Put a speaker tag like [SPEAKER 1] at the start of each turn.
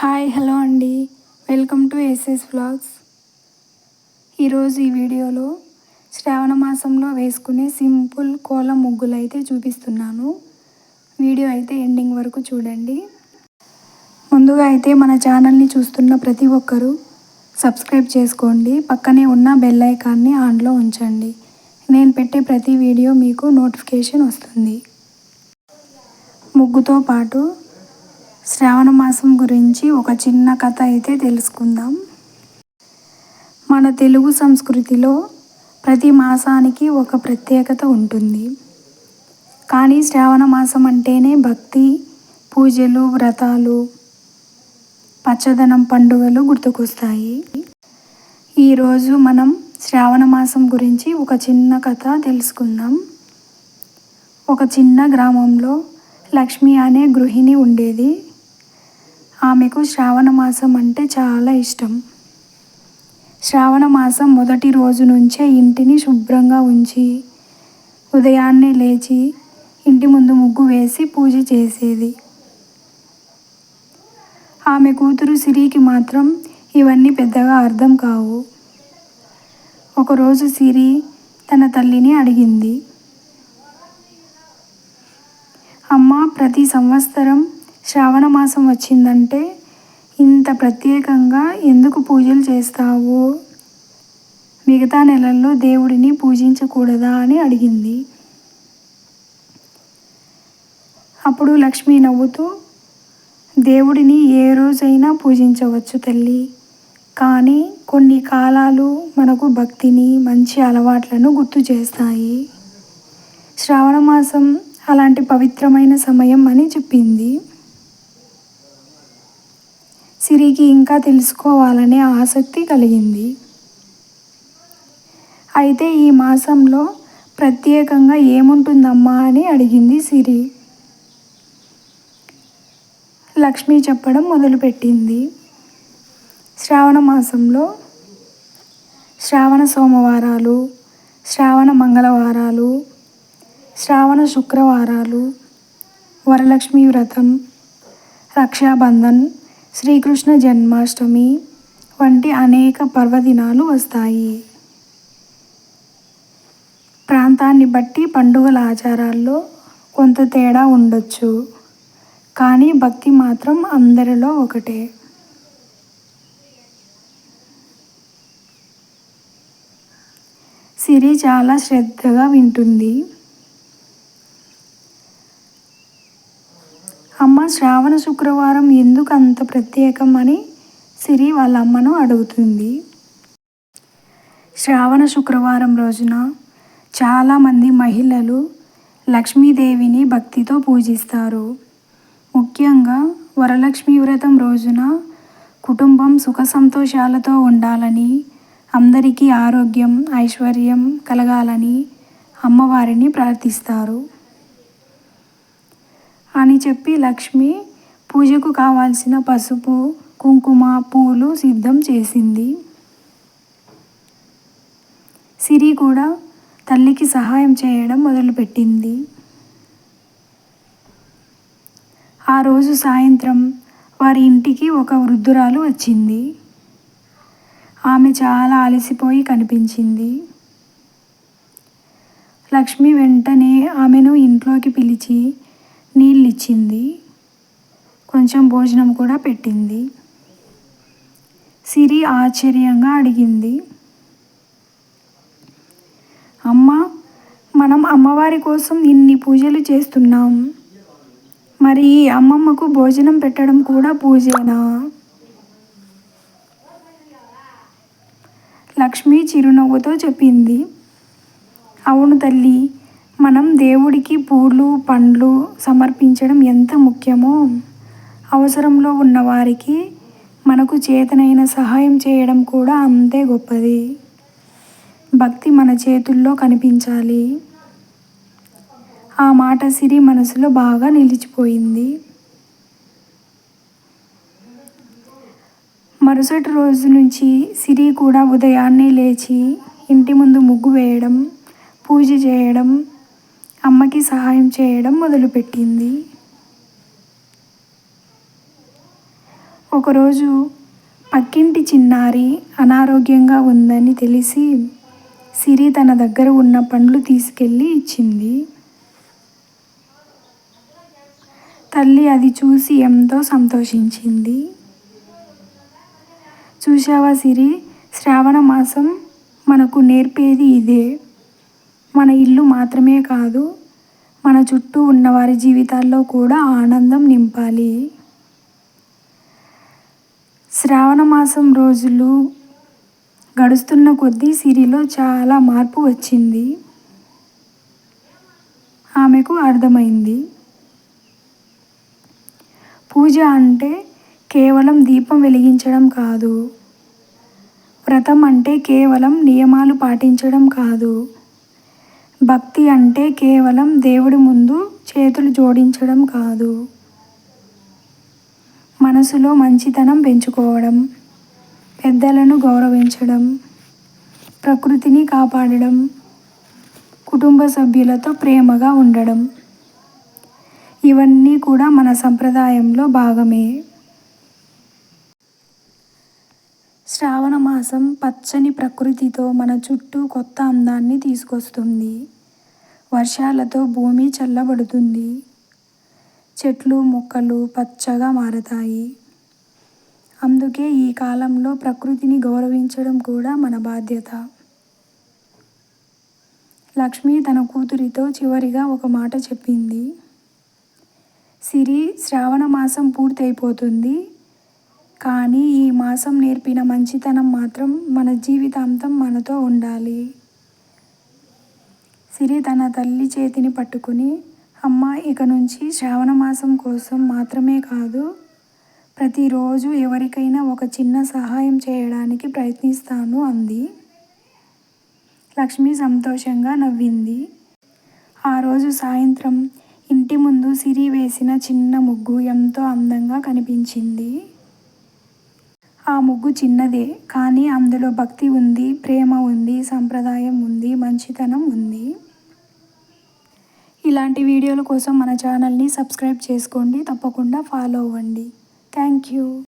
[SPEAKER 1] Hi hello అండి, welcome to SS vlogs. ఈరోజు ఈ వీడియోలో శ్రావణ మాసంలో వేసుకునే సింపుల్ కోలం ముగ్గులు అయితే చూపిస్తున్నాను. వీడియో అయితే ఎండింగ్ వరకు చూడండి. ముందుగా అయితే మన ఛానల్ని చూస్తున్న ప్రతి ఒక్కరూ సబ్స్క్రైబ్ చేసుకోండి. పక్కనే ఉన్న బెల్ ఐకాన్ని ఆన్లో ఉంచండి. నేను పెట్టే ప్రతి వీడియో మీకు నోటిఫికేషన్ వస్తుంది. ముగ్గుతో పాటు శ్రావణ మాసం గురించి ఒక చిన్న కథ అయితే తెలుసుకుందాం. మన తెలుగు సంస్కృతిలో ప్రతి మాసానికి ఒక ప్రత్యేకత ఉంటుంది. కానీ శ్రావణ మాసం అంటేనే భక్తి, పూజలు, వ్రతాలు, పచ్చదనం, పండుగలు గుర్తుకొస్తాయి. ఈరోజు మనం శ్రావణ మాసం గురించి ఒక చిన్న కథ తెలుసుకుందాం. ఒక చిన్న గ్రామంలో లక్ష్మి అనే గృహిణి ఉండేది. ఆమెకు శ్రావణ మాసం అంటే చాలా ఇష్టం. శ్రావణ మాసం మొదటి రోజు నుంచే ఇంటిని శుభ్రంగా ఉంచి ఉదయాన్నే లేచి ఇంటి ముందు ముగ్గు వేసి పూజ చేసేది. ఆమె కూతురు సిరికి మాత్రం ఇవన్నీ పెద్దగా అర్థం కావు. ఒకరోజు సిరి తన తల్లిని అడిగింది, అమ్మ, ప్రతి సంవత్సరం శ్రావణ మాసం వచ్చిందంటే ఇంత ప్రత్యేకంగా ఎందుకు పూజలు చేస్తావు? మిగతా నెలల్లో దేవుడిని పూజించకూడదా అని అడిగింది. అప్పుడు లక్ష్మి నవ్వుతూ, దేవుడిని ఏ రోజైనా పూజించవచ్చు తల్లి, కానీ కొన్ని కాలాలు మనకు భక్తిని, మంచి అలవాట్లను గుర్తు చేస్తాయి. శ్రావణ మాసం అలాంటి పవిత్రమైన సమయం అని చెప్పింది. సిరికి ఇంకా తెలుసుకోవాలనే ఆసక్తి కలిగింది. అయితే ఈ మాసంలో ప్రత్యేకంగా ఏముంటుందమ్మా అని అడిగింది సిరి. లక్ష్మి చెప్పడం మొదలుపెట్టింది. శ్రావణ మాసంలో శ్రావణ సోమవారాలు, శ్రావణ మంగళవారాలు, శ్రావణ శుక్రవారాలు, వరలక్ష్మి వ్రతం, రక్షాబంధన్, శ్రీకృష్ణ జన్మాష్టమి వంటి అనేక పర్వదినాలు వస్తాయి. ప్రాంతాన్ని బట్టి పండుగల ఆచారాల్లో కొంత తేడా ఉండొచ్చు, కానీ భక్తి మాత్రం అందరిలో ఒకటే. సిరి చాలా శ్రద్ధగా వింటుంది. అమ్మ, శ్రావణ శుక్రవారం ఎందుకు అంత ప్రత్యేకం అని సిరి వాళ్ళ అమ్మను అడుగుతుంది. శ్రావణ శుక్రవారం రోజున చాలామంది మహిళలు లక్ష్మీదేవిని భక్తితో పూజిస్తారు. ముఖ్యంగా వరలక్ష్మి వ్రతం రోజున కుటుంబం సుఖ సంతోషాలతో ఉండాలని, అందరికీ ఆరోగ్యం, ఐశ్వర్యం కలగాలని అమ్మవారిని ప్రార్థిస్తారు అని చెప్పి లక్ష్మి పూజకు కావాల్సిన పసుపు, కుంకుమ, పూలు సిద్ధం చేసింది. సిరి కూడా తల్లికి సహాయం చేయడం మొదలుపెట్టింది. ఆ రోజు సాయంత్రం వారి ఇంటికి ఒక వృద్ధురాలు వచ్చింది. ఆమె చాలా అలసిపోయి కనిపించింది. లక్ష్మి వెంటనే ఆమెను ఇంట్లోకి పిలిచి నీళ్ళిచ్చింది. కొంచెం భోజనం కూడా పెట్టింది. సిరి ఆశ్చర్యంగా అడిగింది, అమ్మ, మనం అమ్మవారి కోసం ఇన్ని పూజలు చేస్తున్నాం, మరి ఈ అమ్మమ్మకు భోజనం పెట్టడం కూడా పూజేనా? లక్ష్మి చిరునవ్వుతో చెప్పింది, అవును తల్లి, మనం దేవుడికి పూలు, పండ్లు సమర్పించడం ఎంత ముఖ్యమో, అవసరంలో ఉన్నవారికి మనకు చేతనైన సహాయం చేయడం కూడా అంతే గొప్పది. భక్తి మన చేతుల్లో కనిపించాలి. ఆ మాట సిరి మనసులో బాగా నిలిచిపోయింది. మరుసటి రోజు నుంచి సిరి కూడా ఉదయాన్నే లేచి ఇంటి ముందు ముగ్గు వేయడం, పూజ చేయడం, అమ్మకి సహాయం చేయడం మొదలుపెట్టింది. ఒకరోజు పక్కింటి చిన్నారి అనారోగ్యంగా ఉందని తెలిసి సిరి తన దగ్గర ఉన్న పండ్లు తీసుకెళ్ళి ఇచ్చింది. తల్లి అది చూసి ఎంతో సంతోషించింది. చూశావా సిరి, శ్రావణ మాసం మనకు నేర్పేది ఇదే. మన ఇల్లు మాత్రమే కాదు, మన చుట్టూ ఉన్న వారి జీవితాల్లో కూడా ఆనందం నింపాలి. శ్రావణ మాసం రోజులు గడుస్తున్న కొద్దీ సిరిలో చాలా మార్పు వచ్చింది. ఆమెకు అర్థమైంది, పూజ అంటే కేవలం దీపం వెలిగించడం కాదు, వ్రతం అంటే కేవలం నియమాలు పాటించడం కాదు, భక్తి అంటే కేవలం దేవుడి ముందు చేతులు జోడించడం కాదు, మనసులో మంచితనం పెంచుకోవడం, పెద్దలను గౌరవించడం, ప్రకృతిని కాపాడడం, కుటుంబ సభ్యులతో ప్రేమగా ఉండడం, ఇవన్నీ కూడా మన సంప్రదాయంలో భాగమే. శ్రావణ మాసం పచ్చని ప్రకృతితో మన చుట్టూ కొత్త అందాన్ని తీసుకొస్తుంది. వర్షాలతో భూమి చల్లబడుతుంది, చెట్లు మొక్కలు పచ్చగా మారతాయి. అందుకే ఈ కాలంలో ప్రకృతిని గౌరవించడం కూడా మన బాధ్యత. లక్ష్మి తన కూతురితో చివరిగా ఒక మాట చెప్పింది, సిరి, శ్రావణ మాసం పూర్తయిపోతుంది, కానీ ఈ మాసం నేర్పిన మంచితనం మాత్రం మన జీవితాంతం మనతో ఉండాలి. సిరి తన తల్లి చేతిని పట్టుకుని, అమ్మ, ఇక నుంచి శ్రావణ మాసం కోసం మాత్రమే కాదు, ప్రతిరోజు ఎవరికైనా ఒక చిన్న సహాయం చేయడానికి ప్రయత్నిస్తాను అంది. లక్ష్మి సంతోషంగా నవ్వింది. ఆ రోజు సాయంత్రం ఇంటి ముందు సిరి వేసిన చిన్న ముగ్గు ఎంతో అందంగా కనిపించింది. ఆ ముగ్గు చిన్నదే, కానీ అందులో భక్తి ఉంది, ప్రేమ ఉంది, సంప్రదాయం ఉంది, మంచితనం ఉంది. ఇలాంటి వీడియోల కోసం మన ఛానల్ని సబ్స్క్రైబ్ చేసుకోండి, తప్పకుండా ఫాలో అవ్వండి. Thank you.